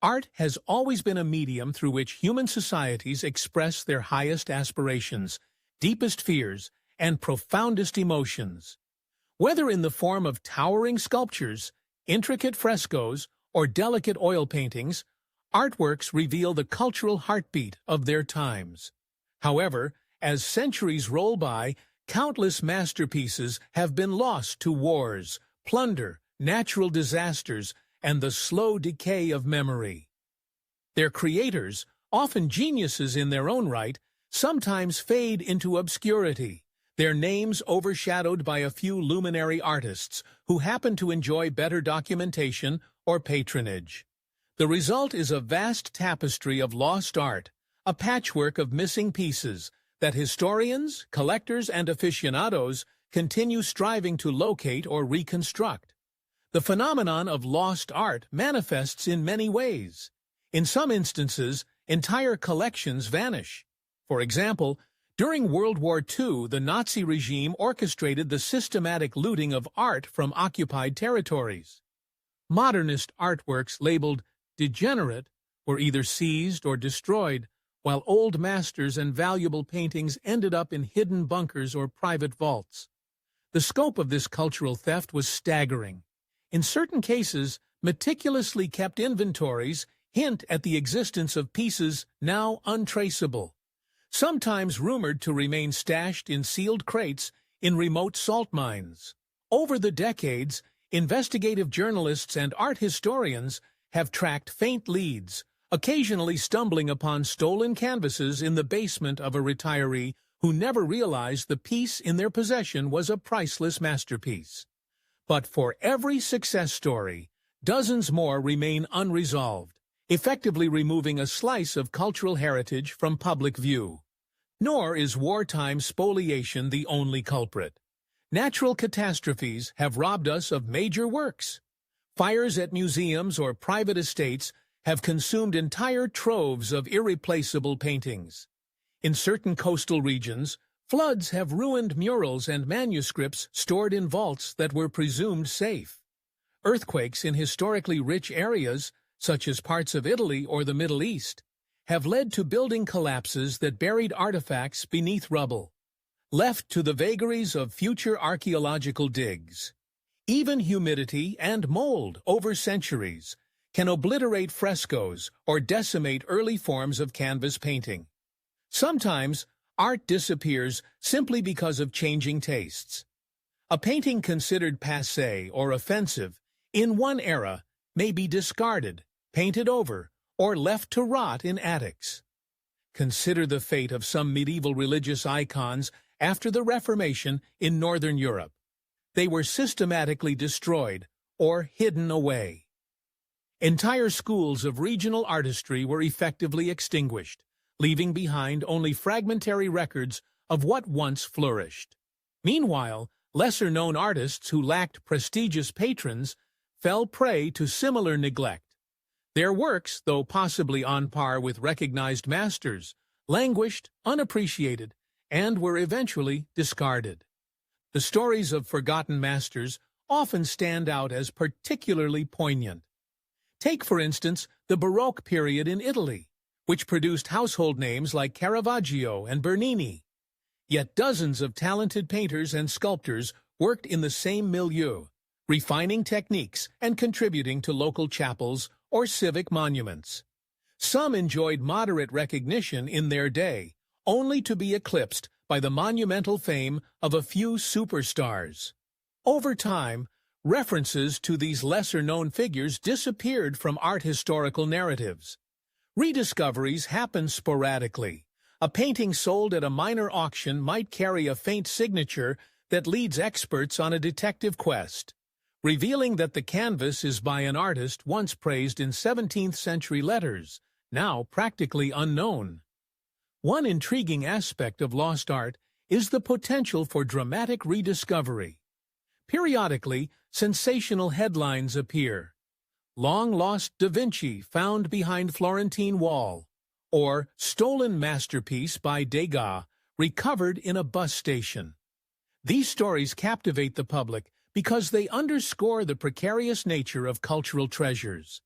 Art has always been a medium through which human societies express their highest aspirations, deepest fears, and profoundest emotions. Whether in the form of towering sculptures, intricate frescoes, or delicate oil paintings, artworks reveal the cultural heartbeat of their times. However, as centuries roll by, countless masterpieces have been lost to wars, plunder, natural disasters, and the slow decay of memory. Their creators, often geniuses in their own right, sometimes fade into obscurity, their names overshadowed by a few luminary artists who happen to enjoy better documentation or patronage. The result is a vast tapestry of lost art, a patchwork of missing pieces that historians, collectors, and aficionados continue striving to locate or reconstruct. The phenomenon of lost art manifests in many ways. In some instances, entire collections vanish. For example, during World War II, the Nazi regime orchestrated the systematic looting of art from occupied territories. Modernist artworks labeled degenerate were either seized or destroyed, while old masters and valuable paintings ended up in hidden bunkers or private vaults. The scope of this cultural theft was staggering. In certain cases, meticulously kept inventories hint at the existence of pieces now untraceable, sometimes rumored to remain stashed in sealed crates in remote salt mines. Over the decades, investigative journalists and art historians have tracked faint leads, occasionally stumbling upon stolen canvases in the basement of a retiree who never realized the piece in their possession was a priceless masterpiece. But for every success story, dozens more remain unresolved, effectively removing a slice of cultural heritage from public view. Nor is wartime spoliation the only culprit. Natural catastrophes have robbed us of major works. Fires at museums or private estates have consumed entire troves of irreplaceable paintings. In certain coastal regions, floods have ruined murals and manuscripts stored in vaults that were presumed safe. Earthquakes in historically rich areas, such as parts of Italy or the Middle East, have led to building collapses that buried artifacts beneath rubble, left to the vagaries of future archaeological digs. Even humidity and mold over centuries can obliterate frescoes or decimate early forms of canvas painting. Sometimes, art disappears simply because of changing tastes. A painting considered passé or offensive in one era may be discarded, painted over, or left to rot in attics. Consider the fate of some medieval religious icons after the Reformation in Northern Europe. They were systematically destroyed or hidden away. Entire schools of regional artistry were effectively extinguished, leaving behind only fragmentary records of what once flourished. Meanwhile, lesser-known artists who lacked prestigious patrons fell prey to similar neglect. Their works, though possibly on par with recognized masters, languished, unappreciated, and were eventually discarded. The stories of forgotten masters often stand out as particularly poignant. Take, for instance, the Baroque period in Italy, which produced household names like Caravaggio and Bernini. Yet dozens of talented painters and sculptors worked in the same milieu, refining techniques and contributing to local chapels or civic monuments. Some enjoyed moderate recognition in their day, only to be eclipsed by the monumental fame of a few superstars. Over time, references to these lesser-known figures disappeared from art historical narratives. Rediscoveries happen sporadically. A painting sold at a minor auction might carry a faint signature that leads experts on a detective quest, revealing that the canvas is by an artist once praised in 17th-century letters, now practically unknown. One intriguing aspect of lost art is the potential for dramatic rediscovery. Periodically, sensational headlines appear. Long-lost Da Vinci found behind Florentine wall, or stolen masterpiece by Degas recovered in a bus station. These stories captivate the public because they underscore the precarious nature of cultural treasures.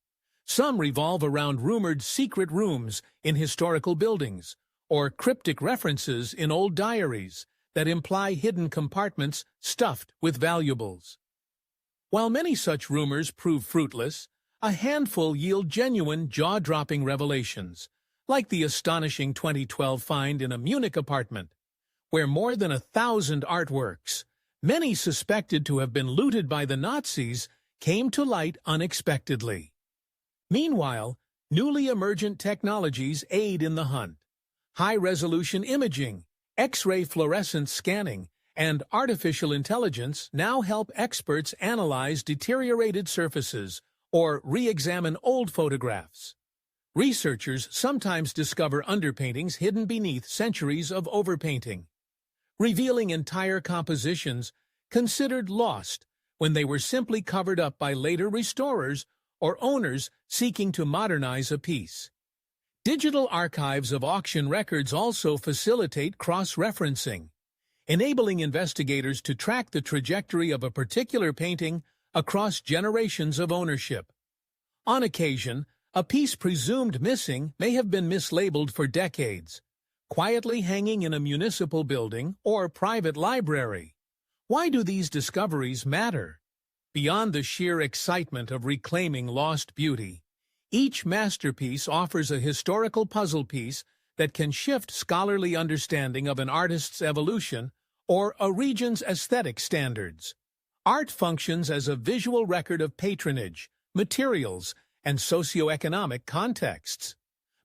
Some revolve around rumored secret rooms in historical buildings, or cryptic references in old diaries that imply hidden compartments stuffed with valuables. While many such rumors prove fruitless, a handful yield genuine, jaw-dropping revelations, like the astonishing 2012 find in a Munich apartment, where more than 1,000 artworks, many suspected to have been looted by the Nazis, came to light unexpectedly. Meanwhile, newly emergent technologies aid in the hunt. High-resolution imaging, X-ray fluorescence scanning, and artificial intelligence now help experts analyze deteriorated surfaces or re-examine old photographs. Researchers sometimes discover underpaintings hidden beneath centuries of overpainting, revealing entire compositions considered lost when they were simply covered up by later restorers or owners seeking to modernize a piece. Digital archives of auction records also facilitate cross-referencing, enabling investigators to track the trajectory of a particular painting across generations of ownership. On occasion, a piece presumed missing may have been mislabeled for decades, quietly hanging in a municipal building or private library. Why do these discoveries matter? Beyond the sheer excitement of reclaiming lost beauty, each masterpiece offers a historical puzzle piece that can shift scholarly understanding of an artist's evolution or a region's aesthetic standards. Art functions as a visual record of patronage, materials, and socioeconomic contexts.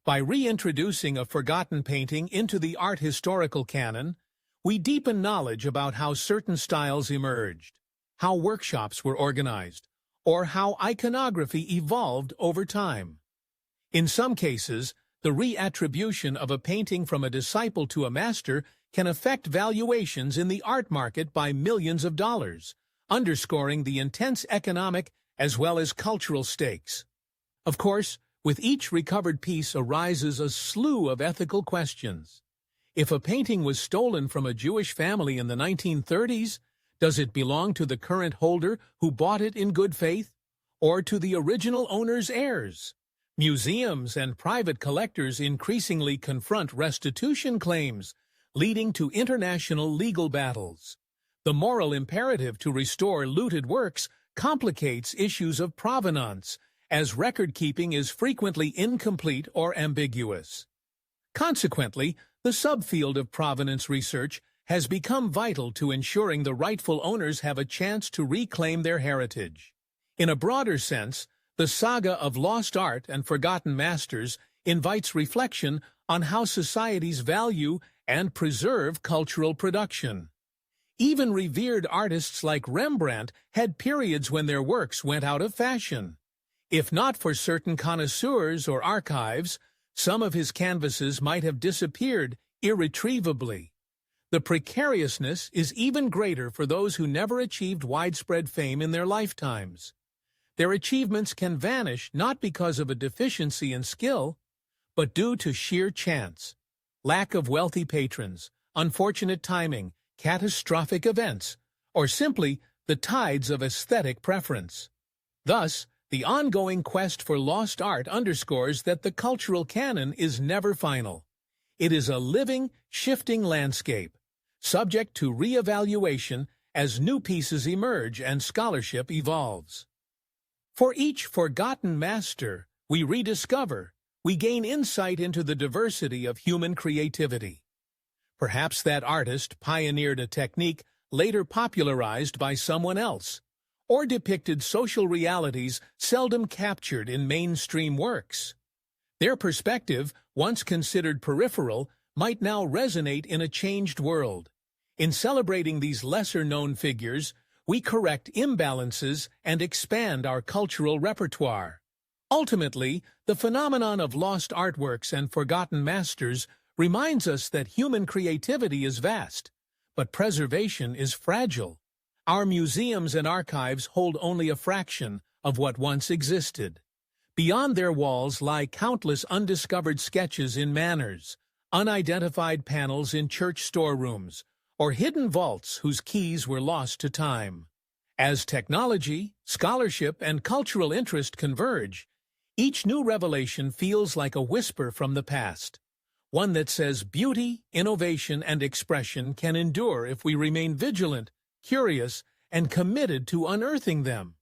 By reintroducing a forgotten painting into the art historical canon, we deepen knowledge about how certain styles emerged, how workshops were organized, or how iconography evolved over time. In some cases, the reattribution of a painting from a disciple to a master can affect valuations in the art market by millions of dollars, underscoring the intense economic as well as cultural stakes. Of course, with each recovered piece arises a slew of ethical questions. If a painting was stolen from a Jewish family in the 1930s, does it belong to the current holder who bought it in good faith, or to the original owner's heirs? Museums and private collectors increasingly confront restitution claims, leading to international legal battles. The moral imperative to restore looted works complicates issues of provenance, as record-keeping is frequently incomplete or ambiguous. Consequently, the subfield of provenance research has become vital to ensuring the rightful owners have a chance to reclaim their heritage. In a broader sense, the saga of lost art and forgotten masters invites reflection on how societies value and preserve cultural production. Even revered artists like Rembrandt had periods when their works went out of fashion. If not for certain connoisseurs or archives, some of his canvases might have disappeared irretrievably. The precariousness is even greater for those who never achieved widespread fame in their lifetimes. Their achievements can vanish not because of a deficiency in skill, but due to sheer chance, lack of wealthy patrons, unfortunate timing, catastrophic events, or simply the tides of aesthetic preference. Thus, the ongoing quest for lost art underscores that the cultural canon is never final. It is a living, shifting landscape, subject to re-evaluation as new pieces emerge and scholarship evolves. For each forgotten master we rediscover, we gain insight into the diversity of human creativity. Perhaps that artist pioneered a technique later popularized by someone else, or depicted social realities seldom captured in mainstream works. Their perspective, once considered peripheral, might now resonate in a changed world. In celebrating these lesser-known figures, we correct imbalances and expand our cultural repertoire. Ultimately, the phenomenon of lost artworks and forgotten masters reminds us that human creativity is vast, but preservation is fragile. Our museums and archives hold only a fraction of what once existed. Beyond their walls lie countless undiscovered sketches in manors, unidentified panels in church storerooms, or hidden vaults whose keys were lost to time. As technology, scholarship, and cultural interest converge, Each new revelation feels like a whisper from the past, one that says beauty, innovation, and expression can endure if we remain vigilant, curious, and committed to unearthing them.